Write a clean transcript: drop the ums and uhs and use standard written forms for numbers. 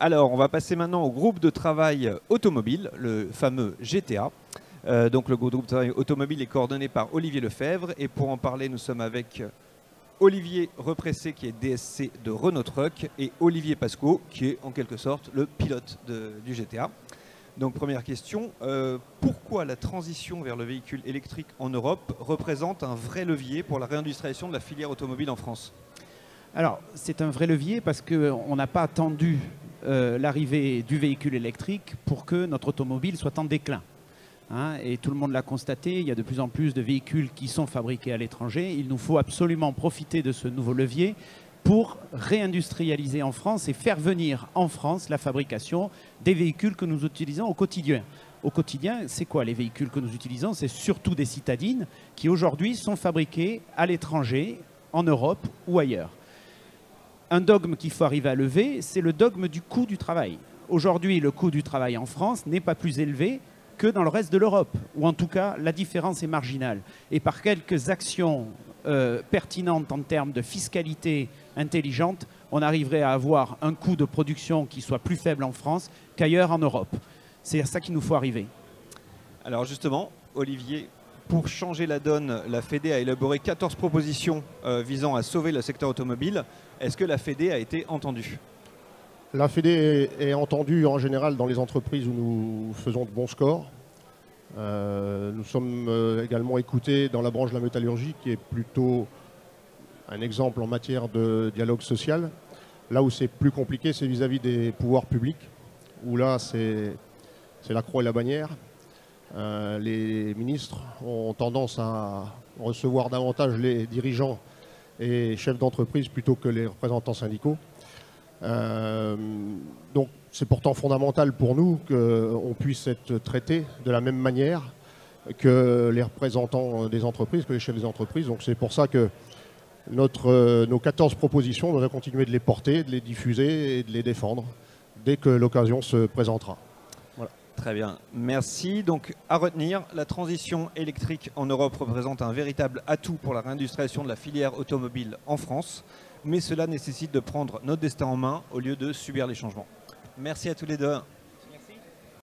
Alors, on va passer maintenant au groupe de travail automobile, le fameux GTA. Donc, le groupe de travail automobile est coordonné par Olivier Lefebvre. Et pour en parler, nous sommes avec Olivier Repressé, qui est DSC de Renault Trucks, et Olivier Pasco, qui est en quelque sorte le pilote du GTA. Donc, première question, pourquoi la transition vers le véhicule électrique en Europe représente un vrai levier pour la réindustrialisation de la filière automobile en France? Alors, c'est un vrai levier parce qu'on n'a pas attendu l'arrivée du véhicule électrique pour que notre automobile soit en déclin. Et tout le monde l'a constaté, il y a de plus en plus de véhicules qui sont fabriqués à l'étranger. Il nous faut absolument profiter de ce nouveau levier pour réindustrialiser en France et faire venir en France la fabrication des véhicules que nous utilisons au quotidien. Au quotidien, c'est quoi les véhicules que nous utilisons? C'est surtout des citadines qui aujourd'hui sont fabriqués à l'étranger, en Europe ou ailleurs. Un dogme qu'il faut arriver à lever, c'est le dogme du coût du travail. Aujourd'hui, le coût du travail en France n'est pas plus élevé que dans le reste de l'Europe, ou en tout cas, la différence est marginale. Et par quelques actions pertinentes en termes de fiscalité intelligente, on arriverait à avoir un coût de production qui soit plus faible en France qu'ailleurs en Europe. C'est à ça qu'il nous faut arriver. Alors justement, Olivier, pour changer la donne, la Fédé a élaboré 14 propositions visant à sauver le secteur automobile. Est-ce que la Fédé a été entendue? La Fédé est entendue en général dans les entreprises où nous faisons de bons scores. Nous sommes également écoutés dans la branche de la métallurgie, qui est plutôt un exemple en matière de dialogue social. Là où c'est plus compliqué, c'est vis-à-vis des pouvoirs publics, où là c'est la croix et la bannière. Les ministres ont tendance à recevoir davantage les dirigeants et chefs d'entreprise plutôt que les représentants syndicaux. Donc c'est pourtant fondamental pour nous qu'on puisse être traité de la même manière que les représentants des entreprises, que les chefs des entreprises. Donc c'est pour ça que nos 14 propositions, on va continuer de les porter, de les diffuser et de les défendre dès que l'occasion se présentera. Voilà. Très bien, merci. Donc à retenir, la transition électrique en Europe représente un véritable atout pour la réindustrialisation de la filière automobile en France, mais cela nécessite de prendre notre destin en main au lieu de subir les changements. Merci à tous les deux.